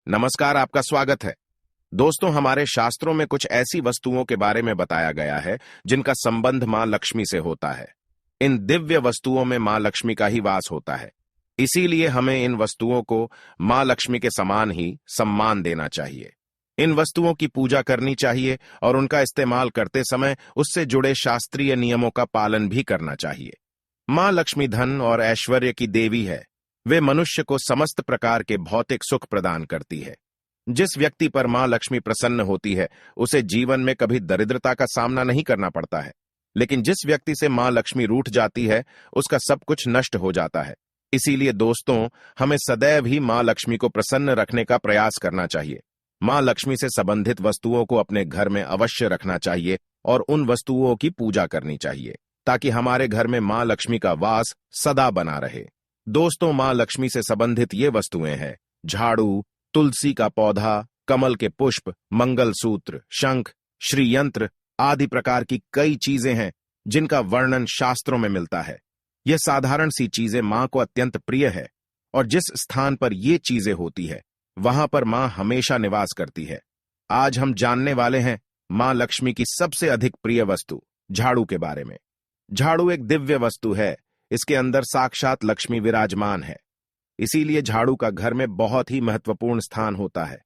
नमस्कार, आपका स्वागत है। दोस्तों, हमारे शास्त्रों में कुछ ऐसी वस्तुओं के बारे में बताया गया है जिनका संबंध मां लक्ष्मी से होता है। इन दिव्य वस्तुओं में मां लक्ष्मी का ही वास होता है। इसीलिए हमें इन वस्तुओं को मां लक्ष्मी के समान ही सम्मान देना चाहिए। इन वस्तुओं की पूजा करनी चाहिए और उनका इस्तेमाल करते समय उससे जुड़े शास्त्रीय नियमों का पालन भी करना चाहिए। मां लक्ष्मी धन और ऐश्वर्य की देवी है। वे मनुष्य को समस्त प्रकार के भौतिक सुख प्रदान करती है। जिस व्यक्ति पर मां लक्ष्मी प्रसन्न होती है, उसे जीवन में कभी दरिद्रता का सामना नहीं करना पड़ता है। लेकिन जिस व्यक्ति से मां लक्ष्मी रूठ जाती है, उसका सब कुछ नष्ट हो जाता है। इसीलिए दोस्तों, हमें सदैव ही मां लक्ष्मी को प्रसन्न रखने का प्रयास करना चाहिए। मां लक्ष्मी से संबंधित वस्तुओं को अपने घर में अवश्य रखना चाहिए और उन वस्तुओं की पूजा करनी चाहिए, ताकि हमारे घर में मां लक्ष्मी का वास सदा बना रहे। दोस्तों, मां लक्ष्मी से संबंधित ये वस्तुएं हैं: झाड़ू, तुलसी का पौधा, कमल के पुष्प, मंगलसूत्र, शंख, श्रीयंत्र आदि प्रकार की कई चीजें हैं जिनका वर्णन शास्त्रों में मिलता है। यह साधारण सी चीजें मां को अत्यंत प्रिय है और जिस स्थान पर ये चीजें होती है, वहां पर मां हमेशा निवास करती है। आज हम जानने वाले हैं मां लक्ष्मी की सबसे अधिक प्रिय वस्तु झाड़ू के बारे में। झाड़ू एक दिव्य वस्तु है। इसके अंदर साक्षात लक्ष्मी विराजमान है। इसीलिए झाड़ू का घर में बहुत ही महत्वपूर्ण स्थान होता है।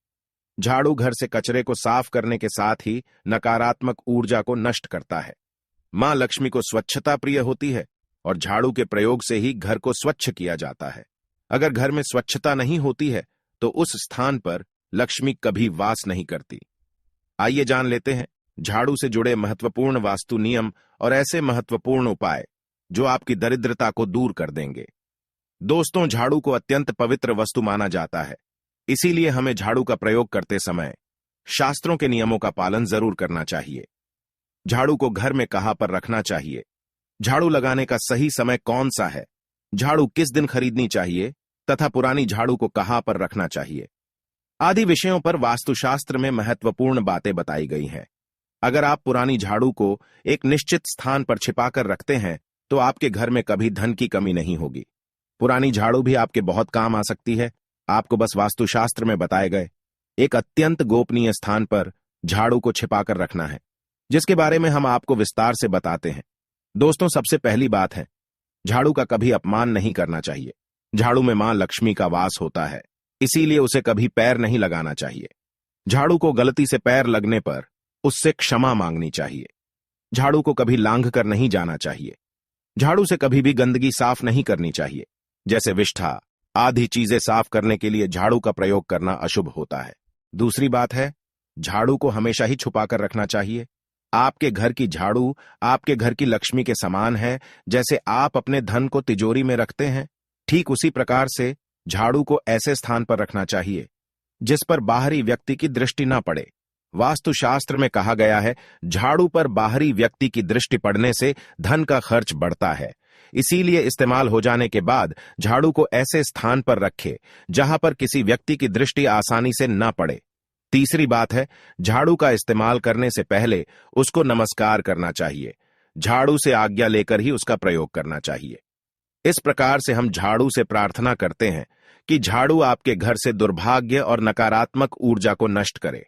झाड़ू घर से कचरे को साफ करने के साथ ही नकारात्मक ऊर्जा को नष्ट करता है। मां लक्ष्मी को स्वच्छता प्रिय होती है और झाड़ू के प्रयोग से ही घर को स्वच्छ किया जाता है। अगर घर में स्वच्छता नहीं होती है तो उस स्थान पर लक्ष्मी कभी वास नहीं करती। आइए जान लेते हैं झाड़ू से जुड़े महत्वपूर्ण वास्तु नियम और ऐसे महत्वपूर्ण उपाय जो आपकी दरिद्रता को दूर कर देंगे। दोस्तों, झाड़ू को अत्यंत पवित्र वस्तु माना जाता है। इसीलिए हमें झाड़ू का प्रयोग करते समय शास्त्रों के नियमों का पालन जरूर करना चाहिए। झाड़ू को घर में कहां पर रखना चाहिए, झाड़ू लगाने का सही समय कौन सा है, झाड़ू किस दिन खरीदनी चाहिए तथा पुरानी झाड़ू को कहां पर रखना चाहिए आदि विषयों पर वास्तुशास्त्र में महत्वपूर्ण बातें बताई गई हैं। अगर आप पुरानी झाड़ू को एक निश्चित स्थान पर छिपाकर रखते हैं तो आपके घर में कभी धन की कमी नहीं होगी। पुरानी झाड़ू भी आपके बहुत काम आ सकती है। आपको बस वास्तुशास्त्र में बताए गए एक अत्यंत गोपनीय स्थान पर झाड़ू को छिपाकर रखना है, जिसके बारे में हम आपको विस्तार से बताते हैं। दोस्तों, सबसे पहली बात है, झाड़ू का कभी अपमान नहीं करना चाहिए। झाड़ू में मां लक्ष्मी का वास होता है, इसीलिए उसे कभी पैर नहीं लगाना चाहिए। झाड़ू को गलती से पैर लगने पर उससे क्षमा मांगनी चाहिए। झाड़ू को कभी लांघ कर नहीं जाना चाहिए। झाड़ू से कभी भी गंदगी साफ नहीं करनी चाहिए, जैसे विष्ठा आदि चीजें साफ करने के लिए झाड़ू का प्रयोग करना अशुभ होता है। दूसरी बात है, झाड़ू को हमेशा ही छुपाकर रखना चाहिए। आपके घर की झाड़ू आपके घर की लक्ष्मी के समान है। जैसे आप अपने धन को तिजोरी में रखते हैं, ठीक उसी प्रकार से झाड़ू को ऐसे स्थान पर रखना चाहिए जिस पर बाहरी व्यक्ति की दृष्टि न पड़े। वास्तुशास्त्र में कहा गया है, झाड़ू पर बाहरी व्यक्ति की दृष्टि पड़ने से धन का खर्च बढ़ता है। इसीलिए इस्तेमाल हो जाने के बाद झाड़ू को ऐसे स्थान पर रखें जहां पर किसी व्यक्ति की दृष्टि आसानी से न पड़े। तीसरी बात है, झाड़ू का इस्तेमाल करने से पहले उसको नमस्कार करना चाहिए। झाड़ू से आज्ञा लेकर ही उसका प्रयोग करना चाहिए। इस प्रकार से हम झाड़ू से प्रार्थना करते हैं कि झाड़ू आपके घर से दुर्भाग्य और नकारात्मक ऊर्जा को नष्ट करे।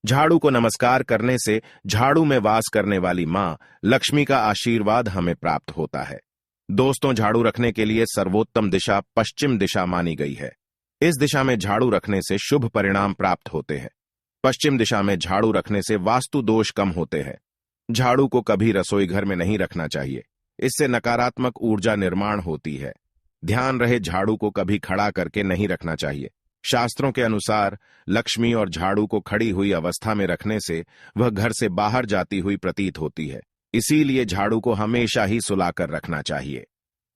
झाड़ू को नमस्कार करने से झाड़ू में वास करने वाली मां लक्ष्मी का आशीर्वाद हमें प्राप्त होता है। दोस्तों, झाड़ू रखने के लिए सर्वोत्तम दिशा पश्चिम दिशा मानी गई है। इस दिशा में झाड़ू रखने से शुभ परिणाम प्राप्त होते हैं। पश्चिम दिशा में झाड़ू रखने से वास्तु दोष कम होते हैं। झाड़ू को कभी रसोई घर में नहीं रखना चाहिए, इससे नकारात्मक ऊर्जा निर्माण होती है। ध्यान रहे, झाड़ू को कभी खड़ा करके नहीं रखना चाहिए। शास्त्रों के अनुसार लक्ष्मी और झाड़ू को खड़ी हुई अवस्था में रखने से वह घर से बाहर जाती हुई प्रतीत होती है। इसीलिए झाड़ू को हमेशा ही सुलाकर रखना चाहिए।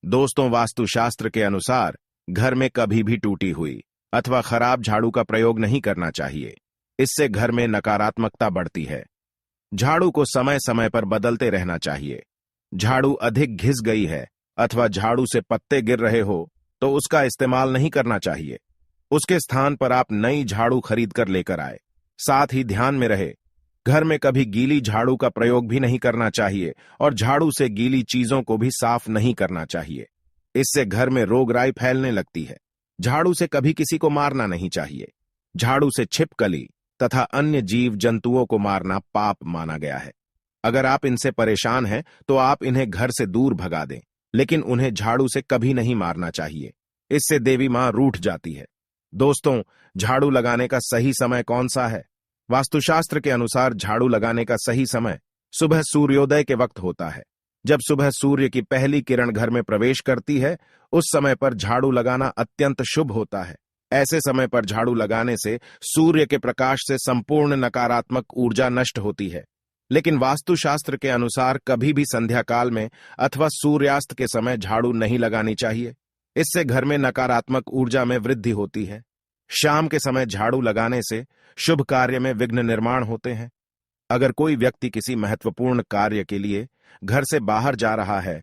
दोस्तों, वास्तुशास्त्र के अनुसार घर में कभी भी टूटी हुई अथवा खराब झाड़ू का प्रयोग नहीं करना चाहिए। इससे घर में नकारात्मकता बढ़ती है। झाड़ू को समय समय पर बदलते रहना चाहिए। झाड़ू अधिक घिस गई है अथवा झाड़ू से पत्ते गिर रहे हो तो उसका इस्तेमाल नहीं करना चाहिए। उसके स्थान पर आप नई झाड़ू खरीद कर लेकर आए। साथ ही ध्यान में रहे, घर में कभी गीली झाड़ू का प्रयोग भी नहीं करना चाहिए और झाड़ू से गीली चीजों को भी साफ नहीं करना चाहिए। इससे घर में रोगराई फैलने लगती है। झाड़ू से कभी किसी को मारना नहीं चाहिए। झाड़ू से छिपकली तथा अन्य जीव जंतुओं को मारना पाप माना गया है। अगर आप इनसे परेशान हैं तो आप इन्हें घर से दूर भगा दें, लेकिन उन्हें झाड़ू से कभी नहीं मारना चाहिए। इससे देवी मां रूठ जाती है। दोस्तों, झाड़ू लगाने का सही समय कौन सा है? वास्तुशास्त्र के अनुसार झाड़ू लगाने का सही समय सुबह सूर्योदय के वक्त होता है। जब सुबह सूर्य की पहली किरण घर में प्रवेश करती है, उस समय पर झाड़ू लगाना अत्यंत शुभ होता है। ऐसे समय पर झाड़ू लगाने से सूर्य के प्रकाश से संपूर्ण नकारात्मक ऊर्जा नष्ट होती है। लेकिन वास्तुशास्त्र के अनुसार कभी भी संध्या काल में अथवा सूर्यास्त के समय झाड़ू नहीं लगानी चाहिए। इससे घर में नकारात्मक ऊर्जा में वृद्धि होती है। शाम के समय झाड़ू लगाने से शुभ कार्य में विघ्न निर्माण होते हैं। अगर कोई व्यक्ति किसी महत्वपूर्ण कार्य के लिए घर से बाहर जा रहा है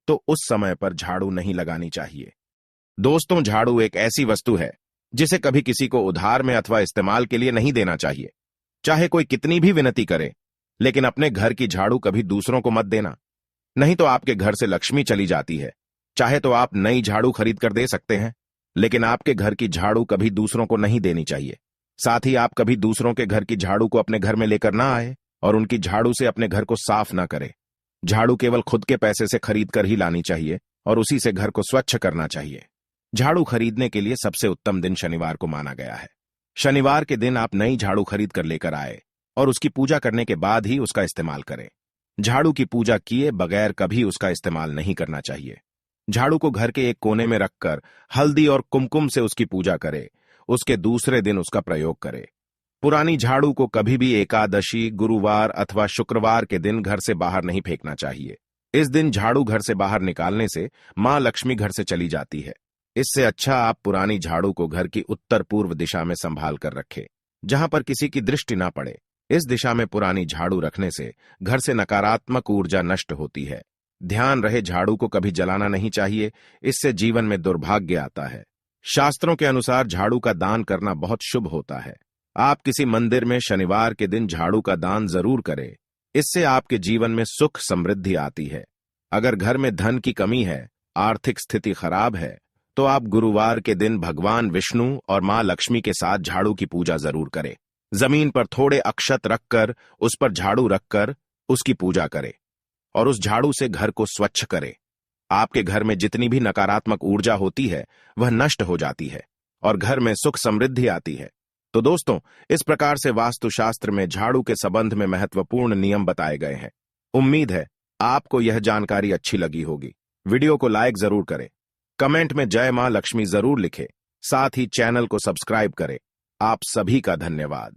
तो उस समय पर झाड़ू नहीं लगानी चाहिए। दोस्तों, झाड़ू एक ऐसी वस्तु है जिसे कभी किसी को उधार में अथवा इस्तेमाल के लिए नहीं देना चाहिए। चाहे कोई कितनी भी विनती करे, लेकिन अपने घर की झाड़ू कभी दूसरों को मत देना, नहीं तो आपके घर से लक्ष्मी चली जाती है। चाहे तो आप नई झाड़ू खरीद कर दे सकते हैं, लेकिन आपके घर की झाड़ू कभी दूसरों को नहीं देनी चाहिए। साथ ही आप कभी दूसरों के घर की झाड़ू को अपने घर में लेकर ना आए और उनकी झाड़ू से अपने घर को साफ ना करें। झाड़ू केवल खुद के पैसे से खरीद कर ही लानी चाहिए और उसी से घर को स्वच्छ करना चाहिए। झाड़ू खरीदने के लिए सबसे उत्तम दिन शनिवार को माना गया है। शनिवार के दिन आप नई झाड़ू खरीद कर लेकर आए और उसकी पूजा करने के बाद ही उसका इस्तेमाल करें। झाड़ू की पूजा किए बगैर कभी उसका इस्तेमाल नहीं करना चाहिए। झाड़ू को घर के एक कोने में रखकर हल्दी और कुमकुम से उसकी पूजा करें। उसके दूसरे दिन उसका प्रयोग करें। पुरानी झाड़ू को कभी भी एकादशी, गुरुवार अथवा शुक्रवार के दिन घर से बाहर नहीं फेंकना चाहिए। इस दिन झाड़ू घर से बाहर निकालने से मां लक्ष्मी घर से चली जाती है। इससे अच्छा आप पुरानी झाड़ू को घर की उत्तर पूर्व दिशा में संभाल कर रखें, जहां पर किसी की दृष्टि ना पड़े। इस दिशा में पुरानी झाड़ू रखने से घर से नकारात्मक ऊर्जा नष्ट होती है। ध्यान रहे, झाड़ू को कभी जलाना नहीं चाहिए, इससे जीवन में दुर्भाग्य आता है। शास्त्रों के अनुसार झाड़ू का दान करना बहुत शुभ होता है। आप किसी मंदिर में शनिवार के दिन झाड़ू का दान जरूर करें। इससे आपके जीवन में सुख समृद्धि आती है। अगर घर में धन की कमी है, आर्थिक स्थिति खराब है, तो आप गुरुवार के दिन भगवान विष्णु और मां लक्ष्मी के साथ झाड़ू की पूजा जरूर करें। जमीन पर थोड़े अक्षत रखकर उस पर झाड़ू रखकर उसकी पूजा करें और उस झाड़ू से घर को स्वच्छ करें। आपके घर में जितनी भी नकारात्मक ऊर्जा होती है वह नष्ट हो जाती है और घर में सुख समृद्धि आती है। तो दोस्तों, इस प्रकार से वास्तुशास्त्र में झाड़ू के संबंध में महत्वपूर्ण नियम बताए गए हैं। उम्मीद है आपको यह जानकारी अच्छी लगी होगी। वीडियो को लाइक जरूर करें, कमेंट में जय मां लक्ष्मी जरूर लिखें, साथ ही चैनल को सब्सक्राइब करें। आप सभी का धन्यवाद।